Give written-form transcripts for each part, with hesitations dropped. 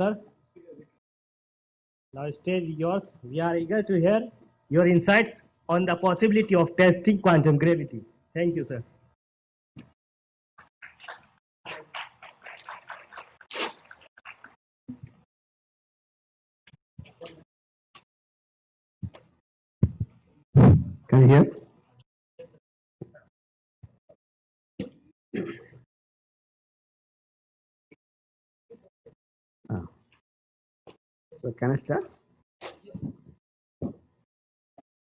Sir, now stage yours. We are eager to hear your insights on the possibility of testing quantum gravity. Thank you, sir. Can you hear? So can I start?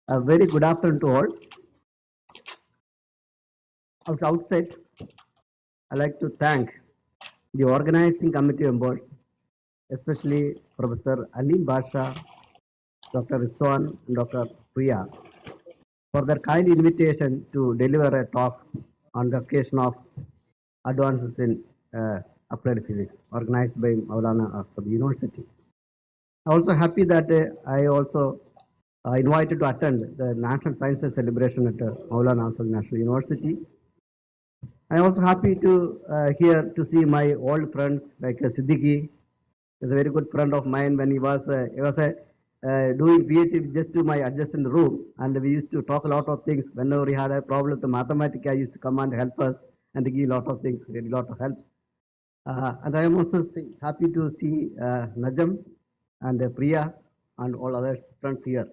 A very good afternoon to all. At the outset, I'd like to thank the organizing committee members, especially Professor Alim Basha, Dr. Rizwan, and Dr. Priya, for their kind invitation to deliver a talk on the occasion of advances in applied physics organized by Maulana Azher University. I'm also happy that I also invited to attend the National Sciences Celebration at Maulana Azher National University. I'm also happy to here to see my old friends like Siddiqui. He's a very good friend of mine when he was doing PhD just to my adjacent room, and we used to talk a lot of things. Whenever we had a problem with the mathematics, I used to come and help us and give a lot of things, really a lot of help. And I am also happy to see Najam and Priya and all other friends here.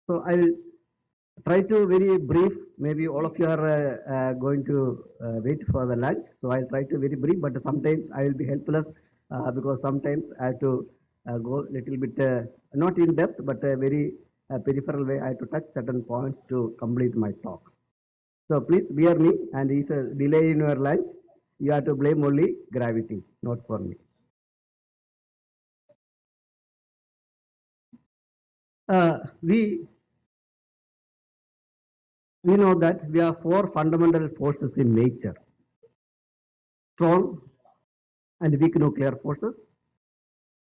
So I will try to very brief. Maybe all of you are going to wait for the lunch. So I'll try to very brief, but sometimes I will be helpless because sometimes I have to go a little bit, not in depth, but a very peripheral way. I have to touch certain points to complete my talk. So please bear me, and if a delay in your lunch, you have to blame only gravity, not for me. We know that we have four fundamental forces in nature: strong and weak nuclear forces,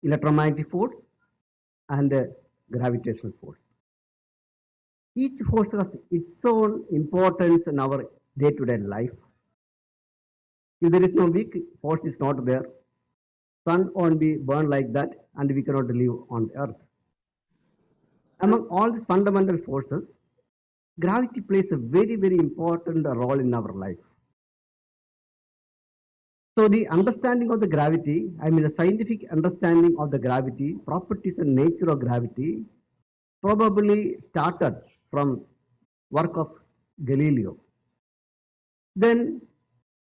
electromagnetic force, and gravitational force. Each force has its own importance in our day-to-day life. If there is no weak force, is not there. Sun won't be burned like that, and we cannot live on Earth. Among all these fundamental forces, gravity plays a very, very important role in our life. So the understanding of the gravity, I mean the scientific understanding of the gravity, properties and nature of gravity, probably started from work of Galileo. Then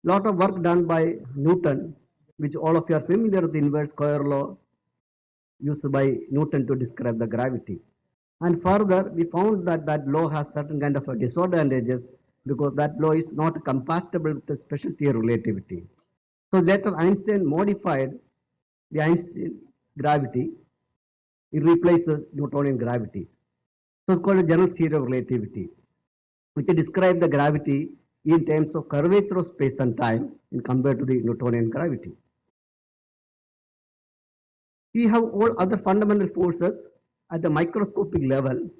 lot of work done by Newton, which all of you are familiar with the inverse square law used by Newton to describe the gravity. And further, we found that that law has certain kind of disadvantages because that law is not compatible with the special theory of relativity. So later Einstein modified the Einstein gravity. It replaced the Newtonian gravity. So it's called a general theory of relativity, which describes the gravity in terms of curvature of space and time in compared to the Newtonian gravity. We have all other fundamental forces at the microscopic level,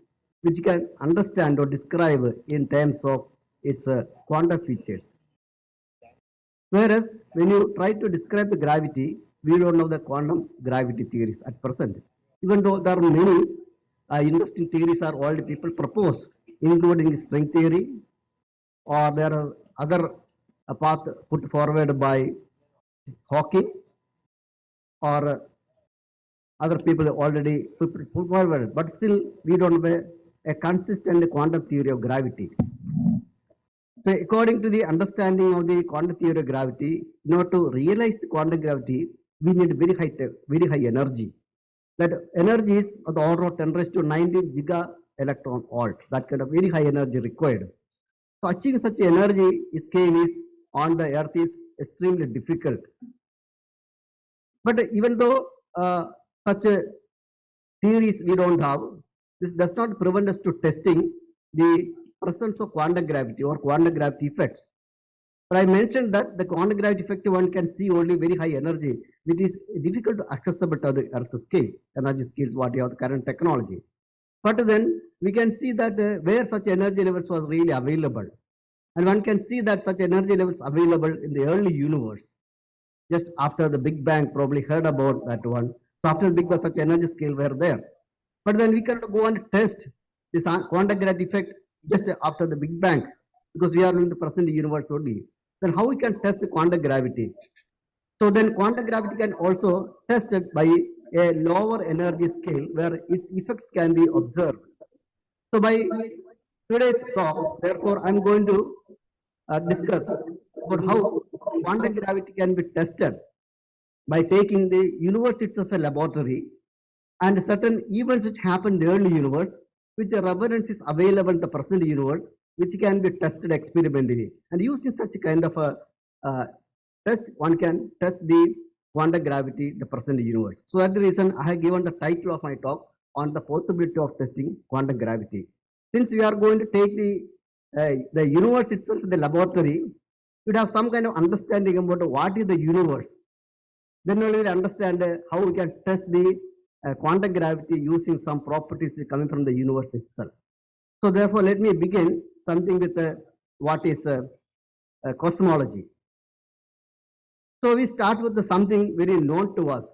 which can understand or describe in terms of its quantum features. Whereas when you try to describe the gravity, we don't know the quantum gravity theories at present. Even though there are many interesting theories are already people proposed, including string theory, or there are other path put forward by Hawking or other people already put forward, but still we don't have a consistent quantum theory of gravity. So according to the understanding of the quantum theory of gravity, in order to realize the quantum gravity, we need very high energy. That energy is of the order of 10 raised to 19 giga electron volt. That kind of very high energy required. So achieving such energy scale is on the Earth is extremely difficult. But even though such theories we don't have, this does not prevent us to testing the presence of quantum gravity or quantum gravity effects. But I mentioned that the quantum gravity effect one can see only very high energy, which is difficult to accessible to the Earth scale, energy scales what you have the current technology. But then we can see that where such energy levels was really available. And one can see that such energy levels available in the early universe. Just after the Big Bang, probably heard about that one. So after the Big Bang, such energy scale were there. But then we can go and test this quantum gravity effect just after the Big Bang, because we are in the present universe only. Then how we can test the quantum gravity? So then quantum gravity can also tested by a lower energy scale where its effects can be observed. So by today's talk, therefore, I'm going to discuss about how quantum gravity can be tested by taking the universe itself a laboratory and certain events which happen in the early universe, which the evidence is available in the present universe, which can be tested experimentally. And using such a kind of a test, one can test the quantum gravity in the present universe. So that's the reason I have given the title of my talk on the possibility of testing quantum gravity. Since we are going to take the universe itself in the laboratory, we would have some kind of understanding about what is the universe. Then only we understand how we can test the quantum gravity using some properties coming from the universe itself. So therefore, let me begin something with what is cosmology. So we start with something very known to us.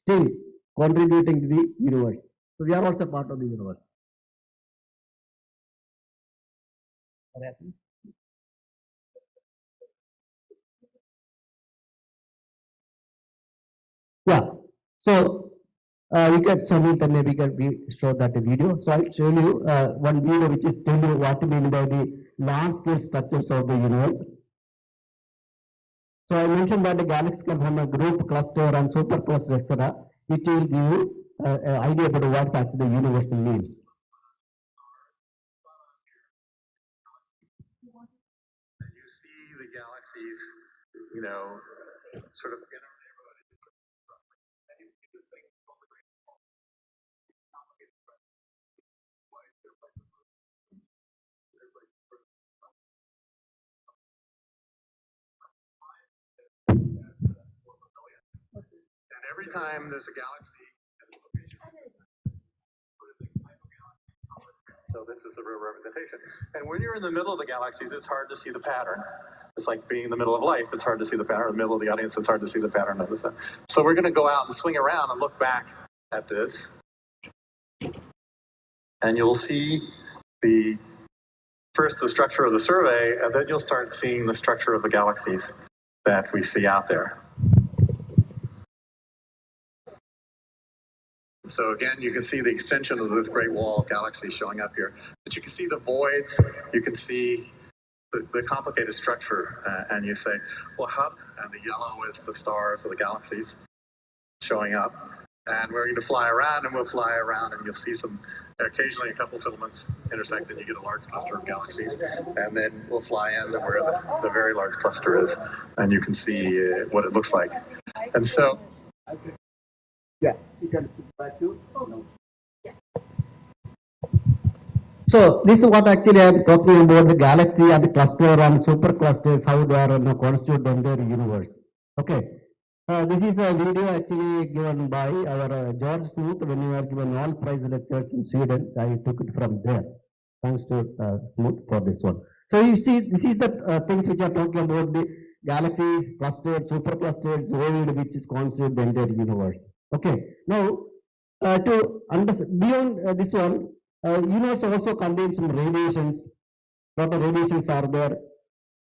still contributing to the universe. So we are also part of the universe. What happened? Yeah. So we can submit and maybe we show that video. So I'll show you one video which is tell you what we mean by the large scale structures of the universe. So I mentioned that the galaxy can form a group, cluster, and supercluster, etc. It will give you an idea about what actually the universe means. You see the galaxies, you know, sort of in our neighborhood. And you see this thing called the Great Wall. It's complicated, but why is there places and every time there's a galaxy at this location, so this is the real representation. And when you're in the middle of the galaxies, it's hard to see the pattern. It's like being in the middle of life. It's hard to see the pattern. In the middle of the audience, it's hard to see the pattern of this. So we're going to go out and swing around and look back at this. And you'll see the first the structure of the survey, and then you'll start seeing the structure of the galaxies that we see out there. So again, you can see the extension of this great wall of galaxies showing up here. But you can see the voids, you can see the complicated structure, and you say, well, how? And the yellow is the stars or the galaxies showing up. And we're going to fly around, and we'll fly around, and you'll see some, occasionally a couple filaments intersect, and you get a large cluster of galaxies. And then we'll fly in where the very large cluster is, and you can see what it looks like. And so, yeah, you can back to. No. So this is what actually I am talking about the galaxy and the cluster and superclusters, how they are constituted in their universe. Okay. This is a video actually given by our George Smoot when he was given all prize lectures in Sweden. I took it from there. Thanks to Smoot for this one. So you see, this is the things which are talking about the galaxy, clusters, superclusters, world which is constituted in their universe. Okay. Now, to understand beyond this one, universe also contains some radiations. Lot of radiations are there.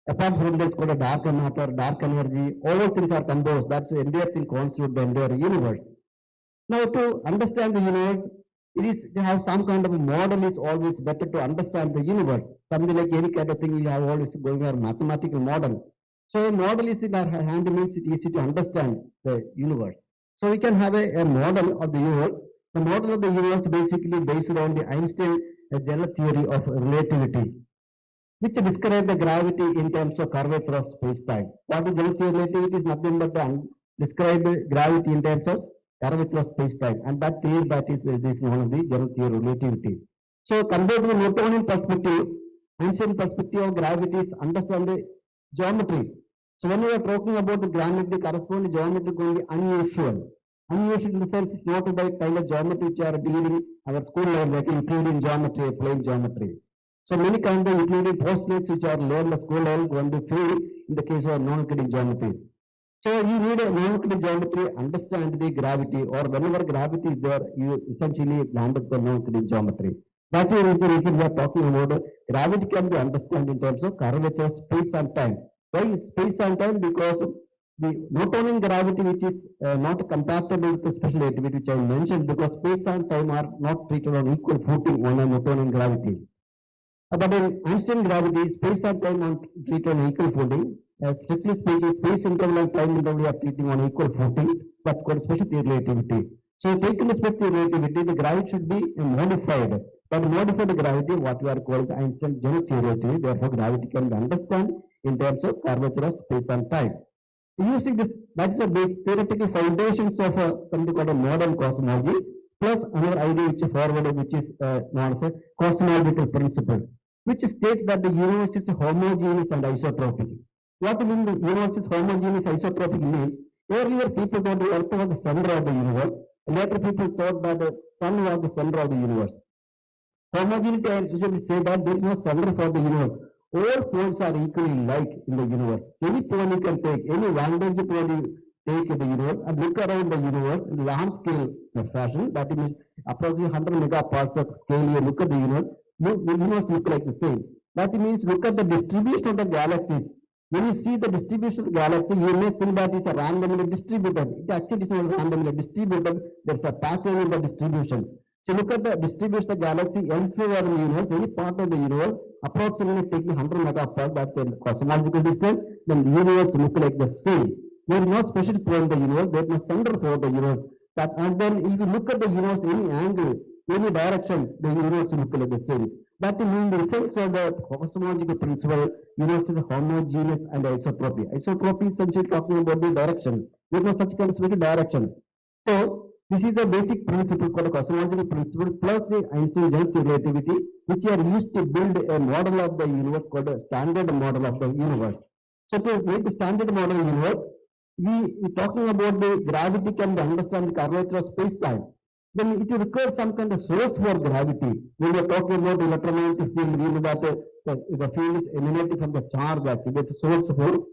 Apart from that, it's called a dark matter, dark energy. All of things are composed. That's the entire thing constitutes the entire universe. Now, to understand the universe, it is to have some kind of a model is always better to understand the universe. Something like any kind of thing you have always going a mathematical model. So a model is in our hand means it's easy to understand the universe. So we can have a model of the universe. The model of the universe basically based on the Einstein general theory of relativity, which describe the gravity in terms of curvature of space-time. What is general relativity is nothing but the describe gravity in terms of curvature of space-time, and that theory that is one of the general theory of relativity. So compared to the Newtonian perspective, Einstein perspective of gravity is understand the geometry. So when we are talking about the gravity, corresponding geometry going to be unusual. Unusual in the sense it's not the kind of geometry which are dealing our school level, like including geometry, plane geometry. So many kinds of Euclidean postulates which are learned at school level going to fail in the case of non-Euclidean geometry. So you need a non-Euclidean geometry, understand the gravity, or whenever gravity is there, you essentially land up the non-Euclidean geometry. That is the reason we are talking about gravity can be understood in terms of curvature of space and time. Why space and time? Because the Newtonian gravity which is not compatible with the special relativity which I mentioned, because space and time are not treated on equal footing on a Newtonian gravity. But in Einstein gravity, space and time are treated on equal footing. Strictly speaking, space interval and time interval are treating on equal footing. That's called special relativity. So, taking the special relativity, the gravity should be modified. But modified gravity, what we are called Einstein general relativity, therefore gravity can be understood in terms of curvature of space and time. Using this, that is the base theoretical foundations of something called a modern cosmology, plus another idea which is forwarded, which is known as a cosmological principle, which states that the universe is homogeneous and isotropic. What means the universe is homogeneous isotropic means earlier people thought the earth was the center of the universe, later people thought that the sun was the center of the universe. Homogeneity usually say that there is no center for the universe. All points are equally like in the universe. So any point you can take, any vantage point you take the universe and look around the universe in large scale fashion. That means approximately 100 megaparts of scale. You look at the universe, the universe look like the same. That means look at the distribution of the galaxies. When you see the distribution of the galaxy, you may think that it's a randomly distributed. It actually is not randomly distributed. There's a pattern in the distributions. So look at the distribution of the galaxy elsewhere in the universe, any part of the universe, approximately taking 100 megaparts, that's the cosmological distance, then the universe look like the same. There is no special point in the universe, there is no center for the universe. That, and then if you look at the universe, any angle, any directions, the universe look like the same. That means the sense of the cosmological principle, universe is homogeneous and isotropy. Isotropy is essentially talking about the direction. There is no such kind of special direction. So this is the basic principle called the cosmological principle plus the Einstein general relativity, which are used to build a model of the universe called a standard model of the universe. So to make the standard model of the universe, we talking about the gravity can be understand the curvature of space-time. Then it requires some kind of source for gravity. When we are talking about electromagnetic field, we know that the field is emanating from the charge actually. There's a source for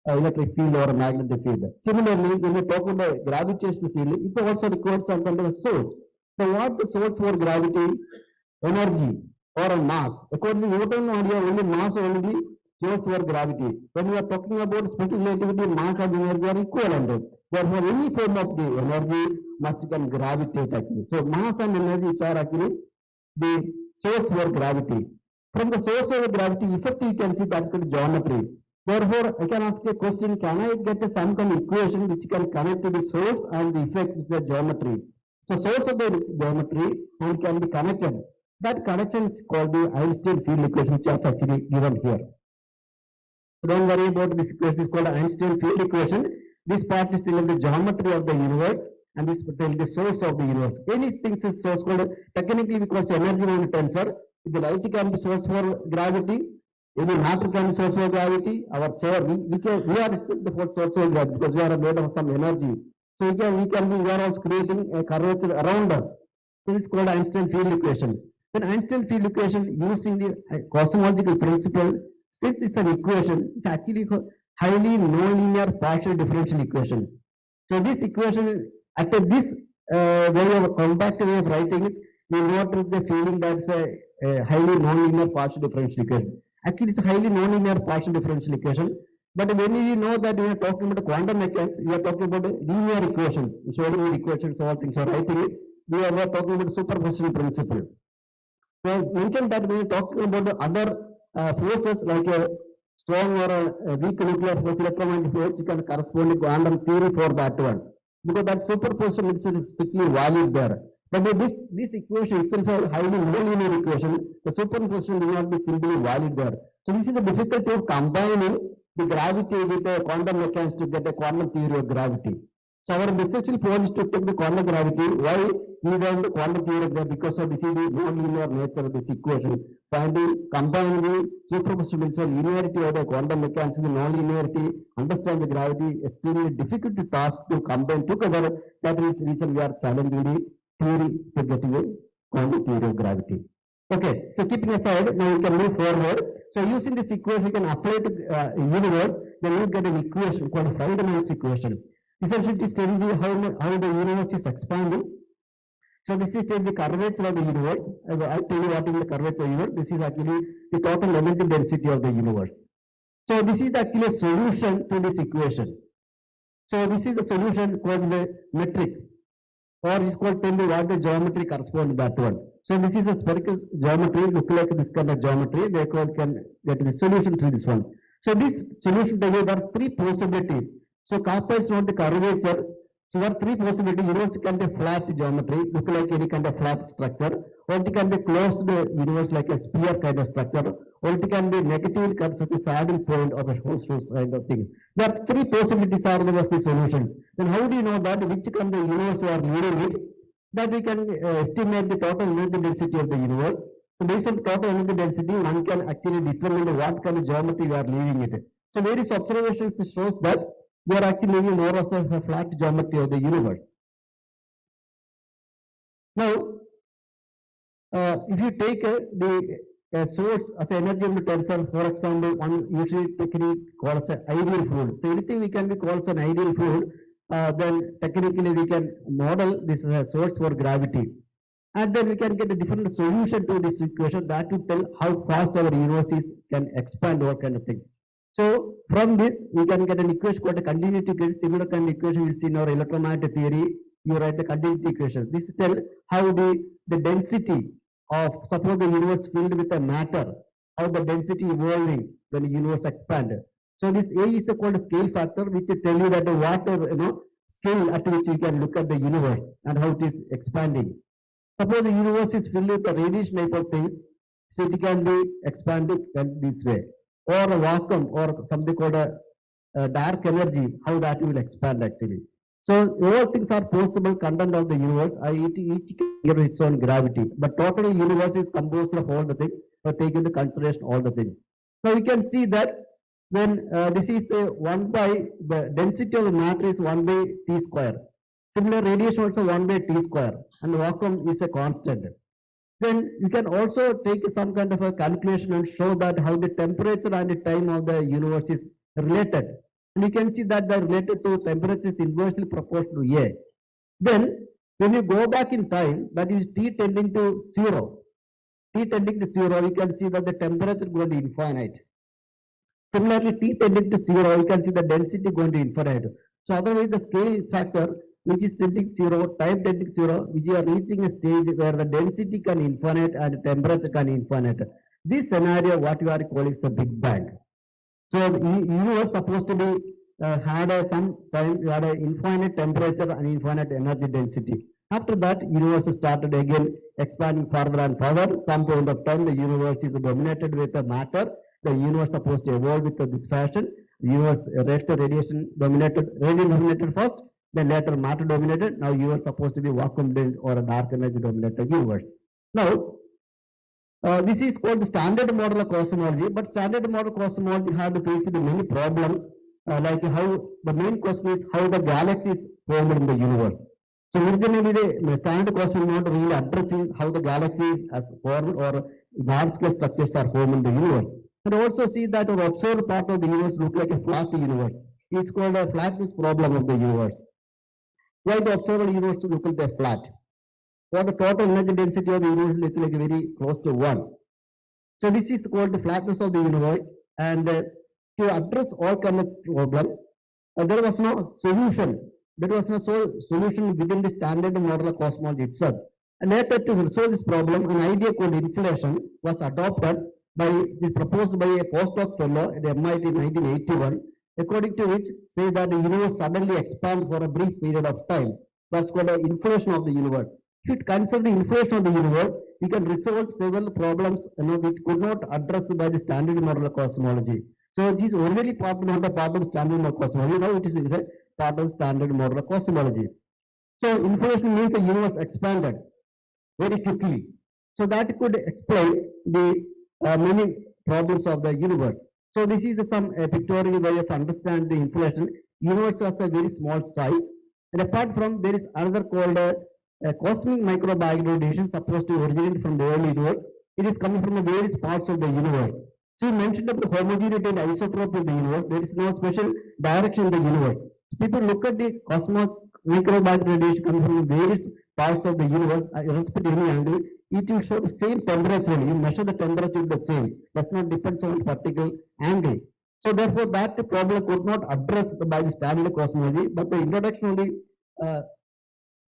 electric field or a magnetic field. Similarly, when we talk about gravitational field, it also requires some kind of a source. So what the source for gravity? Energy or a mass. According to Newton idea, only mass only source for gravity. When we are talking about special relativity, mass and energy are equivalent. Therefore, any form of the energy must can gravitate actually. So mass and energy are actually the source for gravity. From the source of the gravity effect, you can see that's called geometry. Therefore, I can ask a question, can I get some kind of equation which can connect to the source and the effect with the geometry? So source of the geometry and can be connected. That connection is called the Einstein field equation, which is actually given here. So don't worry about this equation, it's called Einstein field equation. This part is telling the geometry of the universe and this will tell the source of the universe. Anything is source called, technically we call energy movement tensor. If the light can be source for gravity, any matter can be source for gravity, our chair, we are itself the source of gravity because we are made of some energy. So we are also creating a curvature around us. So it's called Einstein field equation. Then Einstein field equation using the cosmological principle, since it's an equation, it's actually highly nonlinear partial differential equation. So this equation, after this way of compact way of writing it, we note the feeling that's a highly nonlinear partial differential equation. Actually, it's a highly nonlinear partial differential equation. But when you know that we are talking about quantum mechanics, we are talking about linear equations, showing equations, all things are writing it. We are talking about superposition principle. So as mentioned that we are talking about the other forces like a strong or a weak nuclear force, electromagnetic force, you can correspond to quantum theory for that one. Because that superposition is strictly valid there. But this equation itself is a highly nonlinear equation. The superposition will not be simply valid there. So this is the difficulty of combining the gravity with the quantum mechanics to get a quantum theory of gravity. So our essential point is to take the quantum gravity. Why we learned the quantum theory of gravity? Because of this is the nonlinear nature of this equation. Combining the superposition linearity of the quantum mechanics with the nonlinearity, understand the gravity, extremely difficult task to combine together. That is the reason we are challenging the theory to get a quantum theory of gravity. Okay, so keeping aside, now we can move forward. So using this equation, we can apply to universe, then you get an equation called a five-dimensional equation. Essentially, it is telling you how the universe is expanding. So this is the curvature of the universe. I'll tell you what is the curvature of the universe. This is actually the total energy density of the universe. So this is actually a solution to this equation. So this is the solution called the metric, or is called tell you what the geometry corresponds to that one. So this is a spherical geometry, look like this kind of geometry. They can get the solution to this one. So this solution, there are three possibilities. So kappa is not the curvature. So there are three possibilities. Universe can be flat geometry, look like any kind of flat structure, or it can be closed universe like a sphere kind of structure, or it can be negative curves of the saddle point or a host kind of thing. There are three possibilities are there of the solution. Then how do you know that which kind of universe you are leading it? That we can estimate the total energy density of the universe. So based on total energy density, one can actually determine what kind of geometry we are leaving it. So various observations shows that we are actually leaving more of a flat geometry of the universe. Now, if you take the source of energy in the tensor, for example, one usually technically calls an ideal fluid. So anything we can be called an ideal fluid. then technically we can model this as a source for gravity. And then we can get a different solution to this equation that will tell how fast our universe can expand or kind of thing. So from this, we can get an equation called a continuity equation. Similar kind of equation we see in our electromagnetic theory. You write the continuity equation. This tells how the density of, suppose the universe filled with a matter, how the density evolving when the universe expanded. So this A is called a scale factor, which will tell you that the water, scale at which you can look at the universe and how it is expanding. Suppose the universe is filled with the radiation type of things, so it can be expanded this way, or a vacuum, or something called a dark energy, how that will expand actually. So all things are possible content of the universe. Each can its own gravity, but totally universe is composed of all the things. So take into consideration all the things. So we can see that when this is the density of the matter is 1 by t square. Similar radiation also 1 by t square, and vacuum is a constant. Then you can also take some kind of a calculation and show that how the temperature and the time of the universe is related. And you can see that they are related to temperature is inversely proportional to A. Then when you go back in time, that is T tending to 0. T tending to 0, you can see that the temperature is going to infinite. Similarly, T tending to 0, you can see the density going to infinite. So otherwise the scale factor which is tending 0, time tending 0, which you are reaching a stage where the density can infinite and temperature can infinite. This scenario, what you are calling is the Big Bang. So the universe supposed to be had some time, you had an infinite temperature and infinite energy density. After that, universe started again expanding further and further. Some point of time, the universe is dominated with the matter. The universe supposed to evolve with this fashion. The universe radiation dominated first, then later matter dominated. Now you are supposed to be vacuum or a dark energy dominated universe. Now, this is called the standard model of cosmology, but standard model cosmology had to face many problems, like how the main question is how the galaxies formed in the universe. So originally the standard cosmology not really addressing how the galaxies as formed or large scale structures are formed in the universe. And also see that our observed part of the universe look like a flat universe. It's called a flatness problem of the universe. Why the observable universe look like a flat? For the total energy density of the universe look like very close to 1. So this is called the flatness of the universe, and to address all kind of problem, there was no solution. There was no solution within the standard model of cosmology itself. And later to resolve this problem, an idea called inflation was adopted proposed by a postdoc fellow at MIT in 1981, according to which say that the universe suddenly expands for a brief period of time. That's called an inflation of the universe. If you consider the inflation of the universe, we can resolve several problems which could not address by the standard model of cosmology. So this is originally not a part of standard model of cosmology. Now it is a part of standard model of cosmology. So inflation means the universe expanded very quickly. So that could explain the many problems of the universe. So this is some pictorial way of understand the inflation. Universe has a very small size, and apart from there is another called cosmic microbial radiation supposed to originate from the early universe. It is coming from the various parts of the universe. So you mentioned about the homogeneity and isotropy of the universe. There is no special direction in the universe. People look at the cosmos microbial radiation coming from various parts of the universe, irrespective of any angle. It will show the same temperature. You measure the temperature the same. Does not depend on a particular angle. So therefore, that problem could not address by the standard cosmology, but the introduction of the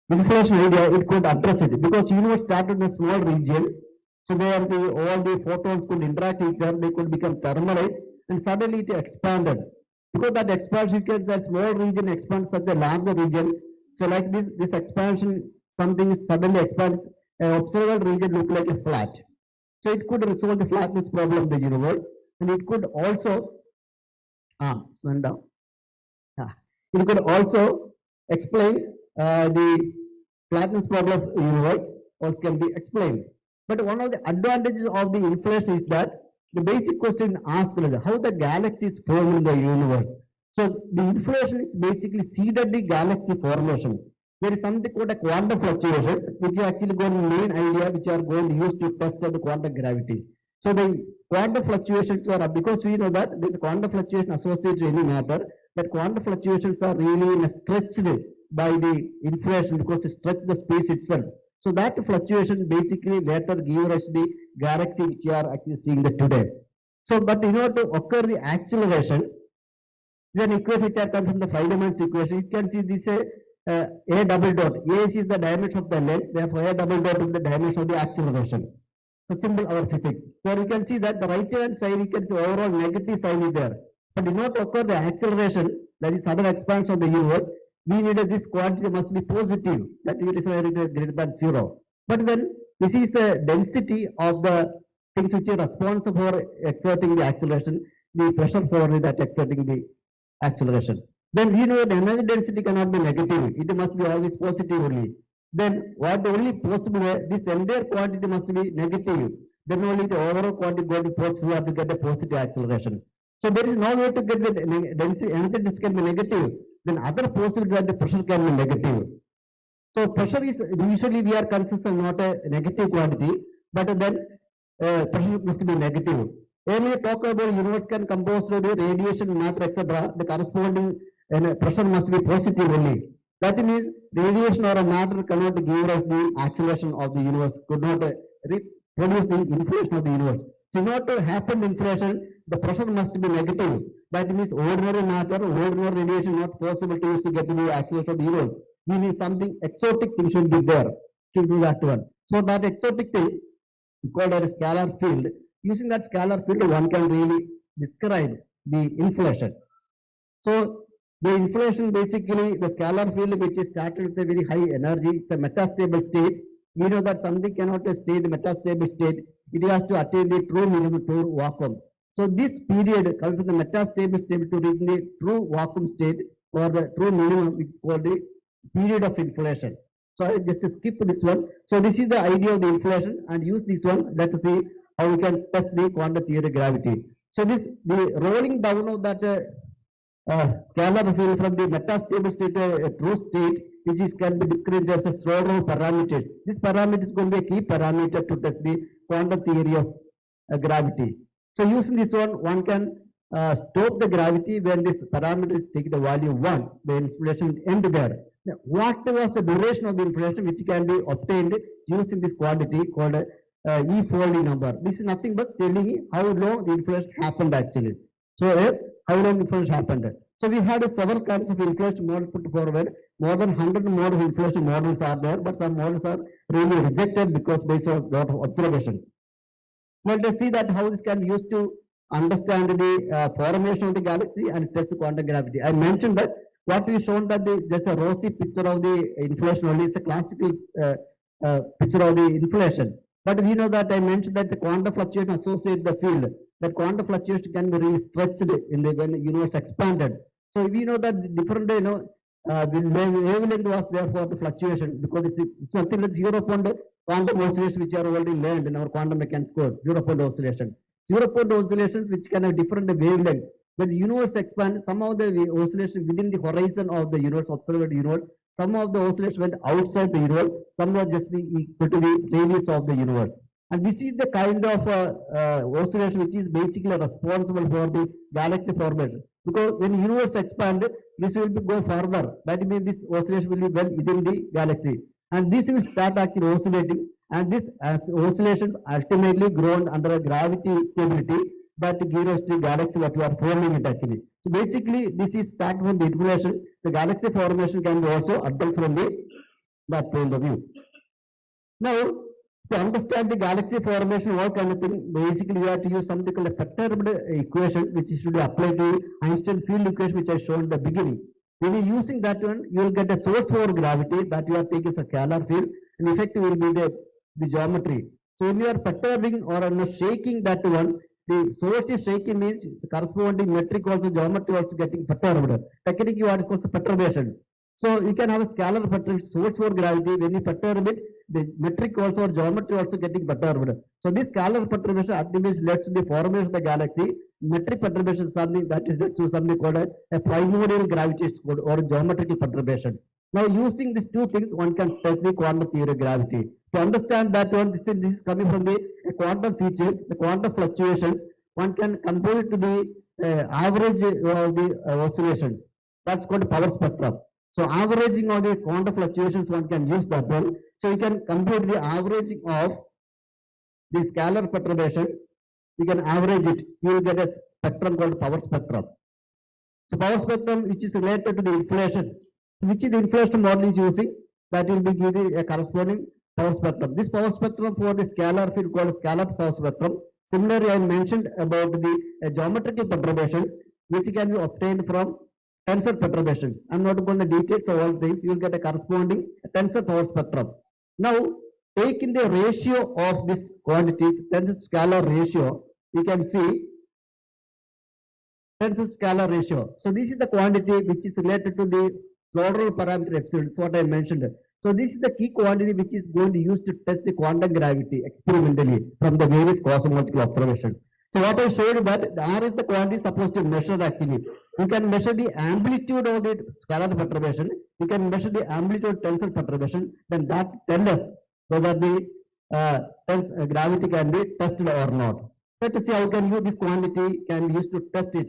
inflation idea, it could address it, because universe started in a small region. So there all the photons could interact with each other, they could become thermalized, and suddenly it expanded. Because that expansion, that small region expands such a larger region. So like this expansion, something suddenly expands, an observable region look like a flat. So it could resolve the flatness problem of the universe, and it could also it could also explain the flatness problem of the universe, or can be explained. But one of the advantages of the inflation is that the basic question asked is how the galaxies form in the universe. So the inflation is basically seeded the galaxy formation. There is something called a quantum fluctuations, which is actually going to be the main idea which are going to use to test the quantum gravity. So the quantum fluctuations are, because we know that there is a quantum fluctuation associated with any matter, that quantum fluctuations are really stretched by the inflation because it stretches the space itself. So that fluctuation basically later give rise to the galaxy which you are actually seeing the today. So, but in order to occur the acceleration, then equation which are come from the 5-dimensional equation. You can see this a double dot. A is the dimension of the length, therefore a double dot is the dimension of the acceleration. So simple our physics. So you can see that the right hand side, you can see overall negative sign is there. But in order to occur the acceleration, that is sudden expansion of the universe, we needed this quantity must be positive, that it is greater than 0. But then this is the density of the things which are responsible for exerting the acceleration, the pressure for that exerting the acceleration. Then we know the energy density cannot be negative, it must be always positive only. Then what the only possible way, this entire quantity must be negative. Then only the overall quantity going to be positive, have to get a positive acceleration. So there is no way to get the density, energy density can be negative. Then other possibility that the pressure can be negative. So pressure is usually we are considering not a negative quantity, but then pressure must be negative. Earlier talk about universe can compose through the radiation, matter, etc. The corresponding pressure must be positive only. That means radiation or a matter cannot give us the acceleration of the universe, could not produce the inflation of the universe. So in order to happen inflation, the pressure must be negative. That means ordinary matter, ordinary radiation not possible to use to get to the acceleration of the universe. We need something exotic thing should be there to do that one. So that exotic thing is called as a scalar field. Using that scalar field, one can really describe the inflation. So the inflation basically the scalar field which is started with a very high energy, it's a metastable state. We know that something cannot stay in the metastable state, it has to attain the true minimum true vacuum. So this period comes from the metastable state to reach the true vacuum state or the true minimum, which is called the period of inflation. So I just skip this one. So this is the idea of the inflation and use this one. Let's see how we can test the quantum theory gravity. So this the rolling down of that scalar field from the metastable state to a true state, which is can be described as a Schrodinger's parameters. This parameter is going to be a key parameter to test the quantum theory of gravity. So using this one can stop the gravity when this parameter is taking the value 1, the inflation will end there. Now, what was the duration of the inflation which can be obtained using this quantity called E-folding number? This is nothing but telling you how long the inflation happened actually. So yes, how long inflation happened. So we had several kinds of inflation models put forward. More than 100 models of inflation models are there, but some models are really rejected because based on lot of observations. Let us see that how this can be used to understand the formation of the galaxy and test the quantum gravity. I mentioned that what we shown that there's a rosy picture of the inflation only. It's a classical picture of the inflation. But we know that I mentioned that the quantum fluctuation associated the field. That quantum fluctuation can be really stretched in the when the universe expanded. So we know that different wavelength was there for the fluctuation because it's something like 0 point quantum oscillation which are already learned in our quantum mechanics course. 0 point oscillation. 0 point oscillations which can have different wavelength. When the universe expands, some of the oscillation within the horizon of the universe, observed universe, some of the oscillations went outside the universe, some were just equal to the radius of the universe. And this is the kind of oscillation which is basically responsible for the galaxy formation. Because when the universe expands, this will go further. That means this oscillation will be well within the galaxy. And this will start actually oscillating. And this oscillations ultimately grown under a gravity stability that gives us the galaxy what we are forming it actually. So basically, this is start from the inflation. The galaxy formation can be also obtained from that point of view. Now, to understand the galaxy formation, what kind of thing, basically we have to use something called a perturbed equation, which should be applied to Einstein field equation, which I showed in the beginning. When you're using that one, you will get a source for gravity that you are taking as a scalar field, and effect will be the geometry. So when you are perturbing or shaking that one, the source is shaking means the corresponding metric also geometry also getting perturbed. Technically, what is called perturbations. So you can have a scalar perturbation source for gravity. When you perturb it, the metric also or geometry also getting perturbed. So this scalar perturbation ultimately leads to the formation of the galaxy. Metric perturbation is something that is to something called a primordial gravitational or geometrical perturbation. Now using these two things, one can test the quantum theory of gravity. To understand that one, this is coming from the quantum features, the quantum fluctuations. One can compare it to the average of the oscillations. That's called power spectrum. So averaging of the quantum fluctuations one can use that one. So you can compute the averaging of the scalar perturbations. You can average it. You will get a spectrum called power spectrum. So power spectrum which is related to the inflation, which is the inflation model is using, that will be giving a corresponding power spectrum. This power spectrum for the scalar field called scalar power spectrum. Similarly, I mentioned about the geometrical perturbations which can be obtained from tensor perturbations. I'm not going to details of all things. You will get a corresponding tensor power spectrum. Now, taking the ratio of this quantities, tensor scalar ratio, you can see tensor scalar ratio. So this is the quantity which is related to the floral parameter epsilon, what I mentioned. So this is the key quantity which is going to use to test the quantum gravity experimentally from the various cosmological observations. So what I showed that R is the quantity supposed to measure actually. You can measure the amplitude of the scalar perturbation. You can measure the amplitude tensor perturbation. Then that tells us whether the gravity can be tested or not. Let us see how can you this quantity can be used to test it.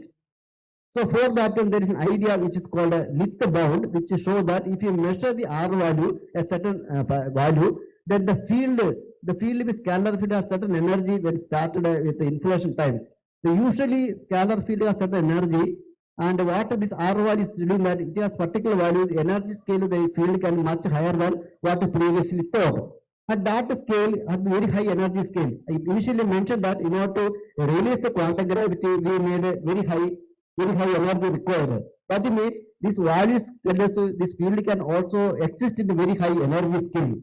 So for that there is an idea which is called a lift bound, which shows that if you measure the R value, a certain value, then the field with scalar field has certain energy when started with the inflation time. So usually scalar field has certain energy, and what this R value is doing that it has particular value, the energy scale of the field can be much higher than what previously thought. At that scale, at very high energy scale, I initially mentioned that in order to release the quantum gravity, we made a very high energy required. That means these values tell us this field can also exist in a very high energy scale.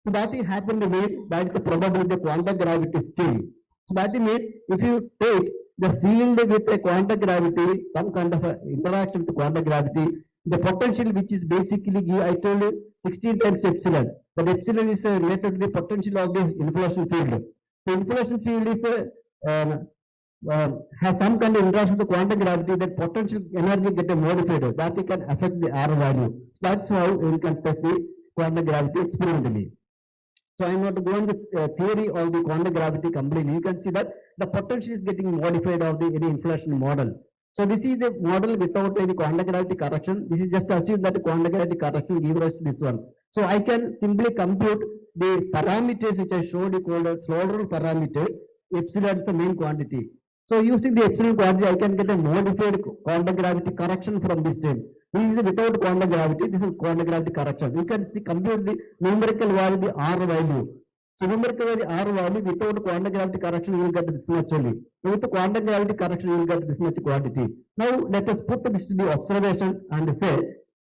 So that is happened means that is the probability of quantum gravity scale. So that means if you take the field with a quantum gravity, some kind of a interaction with quantum gravity, the potential which is basically, I told you, 16 times epsilon. That epsilon is related to the potential of the inflation field. The inflation field is has some kind of interaction with quantum gravity, that potential energy get modified, that it can affect the R value. That's how we can test the quantum gravity experimentally. So I am not going to theory of the quantum gravity completely. You can see that the potential is getting modified of the any inflation model. So this is the model without any quantum gravity correction. This is just assume that the quantum gravity correction gives us this one. So I can simply compute the parameters which I showed you called as Slaughter parameter. Epsilon is the main quantity. So using the epsilon quantity, I can get a modified quantum gravity correction from this term. This is without quantum gravity. This is quantum gravity correction. You can see compute the numerical value, the R value. So numerical value R value without quantum gravity correction, you will get this much only. With the quantum gravity correction, you will get this much quantity. Now let us put this to the observations and say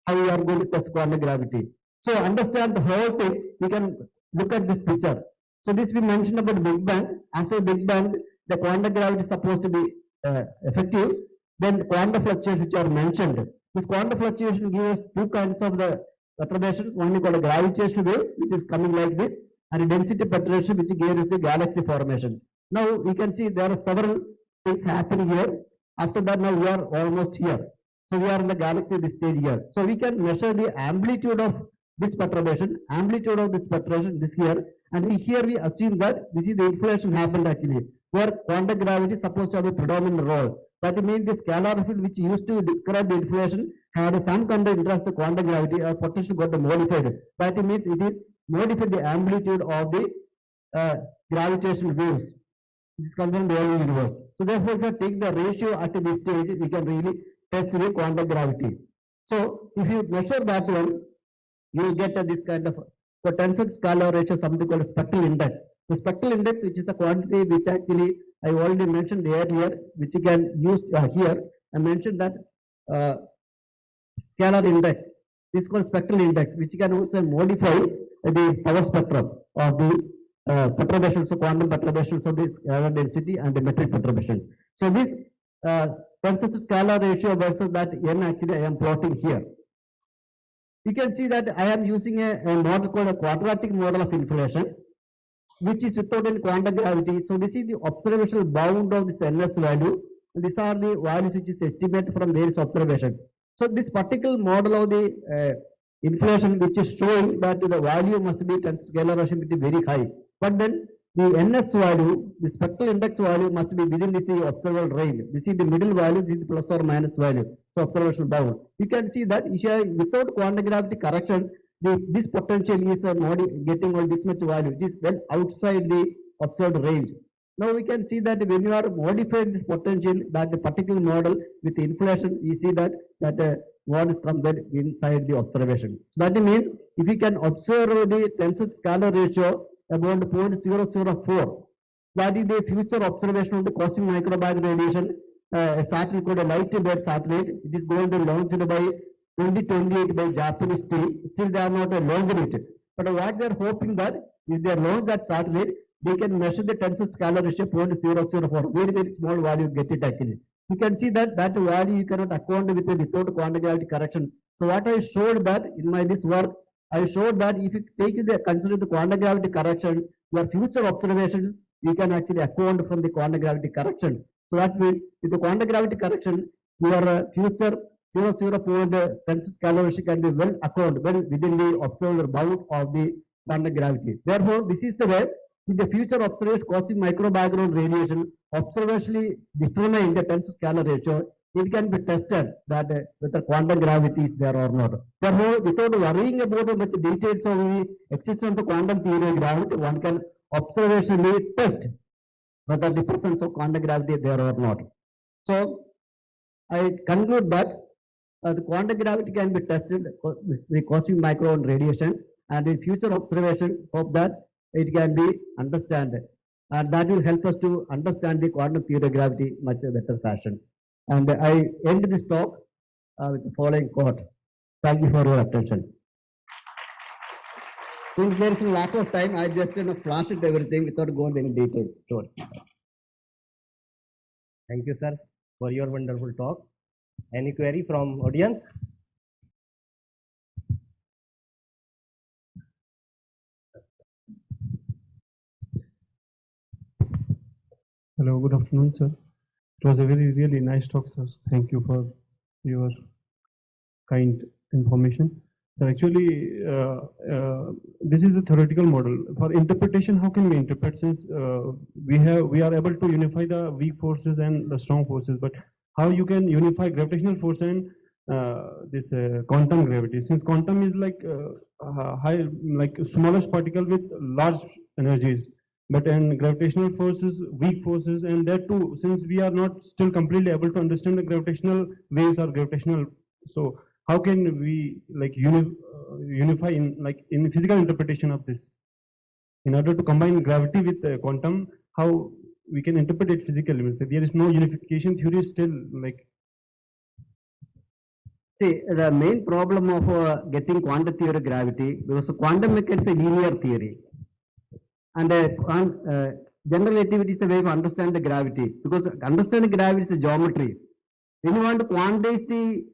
how we are going to test quantum gravity. So understand the whole thing. We can look at this picture. So this we mentioned about Big Bang. After Big Bang, the quantum gravity is supposed to be effective. Then quantum fluctuations which are mentioned. This quantum fluctuation gives us two kinds of the perturbations. One is called a gravitational wave, which is coming like this, and a density perturbation which gives us the galaxy formation. Now we can see there are several things happening here. After that, now we are almost here. So we are in the galaxy this stage here. So we can measure the amplitude of this perturbation, this here, and here we assume that this is the inflation happened actually, where quantum gravity is supposed to have a predominant role. That means the scalar field which used to describe the inflation had some kind of interest to quantum gravity or potential got modified. That means it is modified the amplitude of the gravitational waves. This comes from the early universe. So therefore, if you take the ratio at this stage, we can really test the quantum gravity. So if you measure that one, you will get this kind of potential scalar ratio, something called spectral index. The spectral index, which is a quantity which actually I already mentioned earlier, which you can use here. I mentioned that scalar index. This is called spectral index, which can also modify the power spectrum of the perturbations, so quantum perturbations of this scalar density and the metric perturbations. So this tensor to scalar ratio versus that n actually I am plotting here. You can see that I am using a model called a quadratic model of inflation, which is without any quantum gravity. So this is the observational bound of this NS value. These are the values which is estimated from various observations. So this particular model of the inflation, which is showing that the value must be scalar ratio will be very high. But then the NS value, the spectral index value must be within this observable range. This is the middle value, this is the plus or minus value. So observation bound. You can see that without quantum gravity correction, this potential is getting all this much value. It is well outside the observed range. Now we can see that when you are modifying this potential, that the particular model with inflation, we see that what is come well inside the observation. So that means if you can observe the tensor scalar ratio about 0.004, that is the future observation of the cosmic microbag radiation. A satellite called a light-beared satellite. It is going to be launched by 2028 by Japanese team. Still they are not launching it. But what they are hoping that if they launch that satellite, they can measure the tensor scalar ratio 0.004. Very, very small value get it actually. You can see that value you cannot account with without quantum gravity correction. So what I showed that in my this work, I showed that if you consider the quantum gravity corrections, your future observations, you can actually account from the quantum gravity corrections. So that means with the quantum gravity correction, your future 0.04 tensor scalar ratio can be well accounted within the observable bound of the quantum gravity. Therefore, this is the way in the future observation cosmic micro background radiation observationally determine the tensor scalar ratio. It can be tested that whether quantum gravity is there or not. Therefore, without worrying about much details of the existence of the quantum theory of gravity, one can observationally test whether the presence of quantum gravity is there or not. So, I conclude that the quantum gravity can be tested with the cosmic microwave radiations, and in future observation hope that it can be understood, and that will help us to understand the quantum theory of gravity much better fashion. And I end this talk with the following quote. Thank you for your attention. Since there is a lack of time, I just flash it everything without going into detail. Sure. Thank you, sir, for your wonderful talk. Any query from audience? Hello, good afternoon, sir. It was a really nice talk, sir. Thank you for your kind information. So actually, this is a theoretical model. For interpretation, how can we interpret, since we are able to unify the weak forces and the strong forces, but how you can unify gravitational force and this quantum gravity, since quantum is like smallest particle with large energies, but in gravitational forces, weak forces, and that too, since we are not still completely able to understand the gravitational waves or gravitational, so how can we unify in physical interpretation of this? In order to combine gravity with quantum, how we can interpret it physically? So there is no unification theory still See, the main problem of getting quantum theory of gravity, because quantum mechanics is a linear theory. And general relativity is the way to understand the gravity, because understanding gravity is a geometry. When you want to quantize the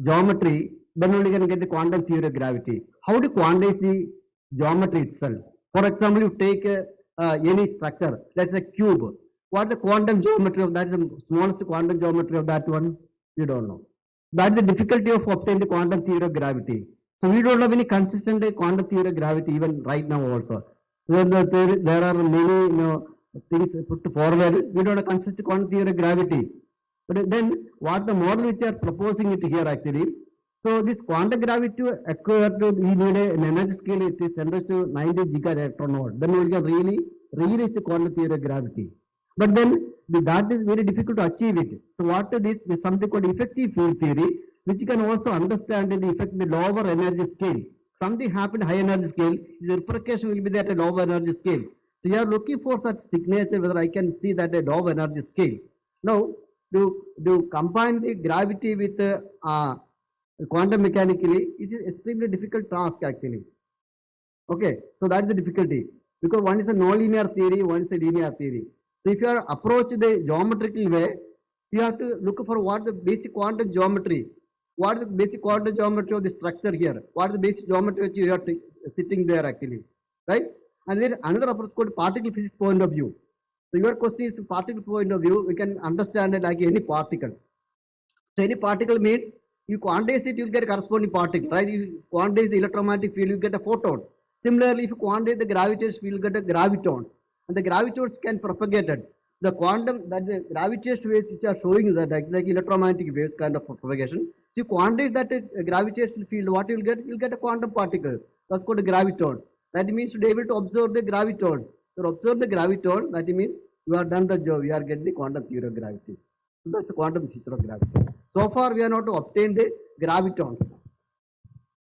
geometry, then only you can get the quantum theory of gravity. How to quantize the geometry itself? For example, you take any structure, let's say cube. What is the quantum geometry of that? The smallest quantum geometry of that one? We don't know. That's the difficulty of obtaining the quantum theory of gravity. So we don't have any consistent quantum theory of gravity even right now also. There are many things put forward. We don't have consistent quantum theory of gravity. But then what the model which are proposing it here actually. So this quantum gravity to occur to we need an energy scale, it is 10 to 90 giga electron volt. Then we can really realize the quantum theory of gravity. But then that is very difficult to achieve it. So what is something called effective field theory, which you can also understand in the effect the lower energy scale. Something happened high energy scale, the repercussion will be that a lower energy scale. So you are looking for such signature whether I can see that a low energy scale. Now, to combine the gravity with quantum mechanically, it is extremely difficult task actually. Okay, so that's the difficulty, because one is a non-linear theory, one is a linear theory. So if you are approach the geometrical way, you have to look for what the basic quantum geometry, what is the basic quantum geometry of the structure here, what is the basic geometry which you are sitting there actually, right? And then another approach called particle physics point of view. So your question is to particle point of view, we can understand it like any particle. So any particle means you quantize it, you will get a corresponding particle, right? You quantize the electromagnetic field, you get a photon. Similarly, if you quantize the gravitations, we will get a graviton, and the gravitons can propagate it. The quantum, that the gravitational waves which are showing that like electromagnetic waves kind of propagation. So you quantize that gravitational field, what you will get? You will get a quantum particle. That's called a graviton. That means to be able to observe the graviton. So observe the graviton, that means you have done the job. You are getting the quantum theory of gravity. So that's the quantum feature of gravity. So far, we are not to obtain the gravitons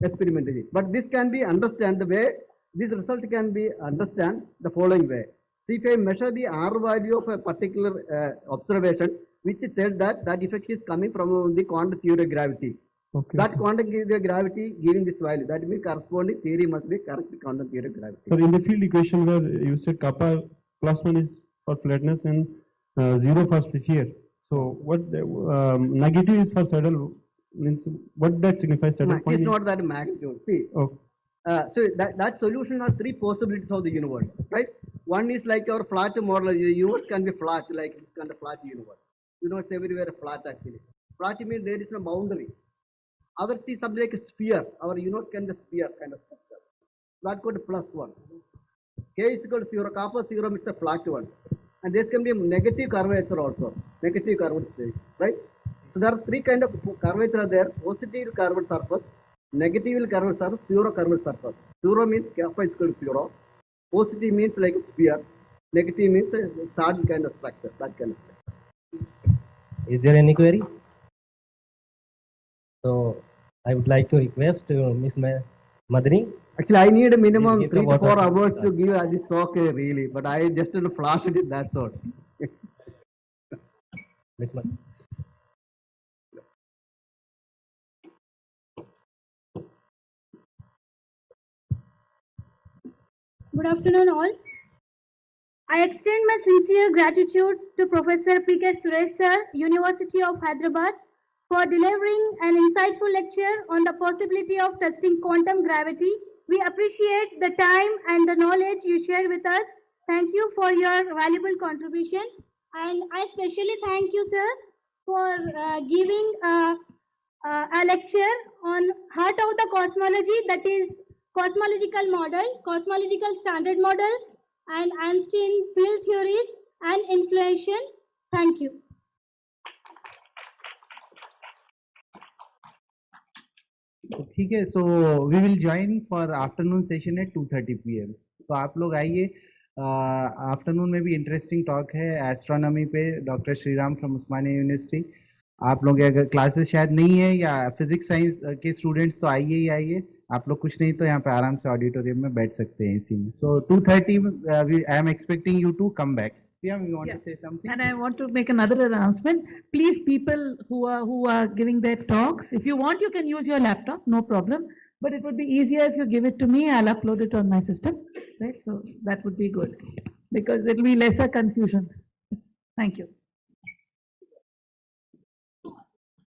experimentally, but this can be understand the way this result can be understand the following way. See, if I measure the R value of a particular observation, which tells that that effect is coming from the quantum theory of gravity. Okay. That quantum theory of gravity giving this value, that means corresponding theory must be correct to quantum theory of gravity. So in the field equation where you said kappa +1 is for flatness and 0 for sphere. So what negative is for saddle means what that signifies saddle It point? is not that magnitude. See, Oh. so that solution has three possibilities of the universe, right? One is like our flat model. The universe can be flat, like it's kind of flat universe. Universe everywhere flat actually. Flat means there is no boundary. Other see something like a sphere. Our universe can be sphere kind of structure. That called +1. K is equal to 0. Kappa 0 means a flat one. And this can be a negative curvature also. Negative curved space, right? So there are three kind of curvature there. Positive curved surface, negative curved surface, zero curved surface. 0 means kappa is equal to 0. Positive means like a sphere. Negative means a saddle kind of structure. That kind of structure. Is there any query? So I would like to request Ms. Madani. Actually, I need a minimum Give the 3 to 4 water. hours to give this talk really, but I just flashed it, that's all. Ms. Madani. Good afternoon all. I extend my sincere gratitude to Professor P.K. Suresh Sir, University of Hyderabad, for delivering an insightful lecture on the possibility of testing quantum gravity. We appreciate the time and the knowledge you shared with us. Thank you for your valuable contribution. And I especially thank you, sir, for giving a lecture on heart of the cosmology, that is cosmological model, cosmological standard model, and Einstein field theories and inflation. Thank you. ठीक है, so we will join for afternoon session at 2:30 PM. तो आप लोग आइए. Afternoon में भी interesting talk है astronomy पे, doctor Shriram from Osmania university. आप लोग अगर क्लासेस शायद नहीं है या फिजिक्स साइंस के स्टूडेंट्स तो आइए ही आइए. आप लोग कुछ नहीं तो यहाँ पे आराम से ऑडिटोरियम में बैठ सकते हैं इसी में. So 2:30 I am expecting you to come back. Yeah, you want to say something? And I want to make another announcement. Please, people who are giving their talks, if you want, you can use your laptop, no problem. But it would be easier if you give it to me. I'll upload it on my system, right? So that would be good because it will be lesser confusion. Thank you.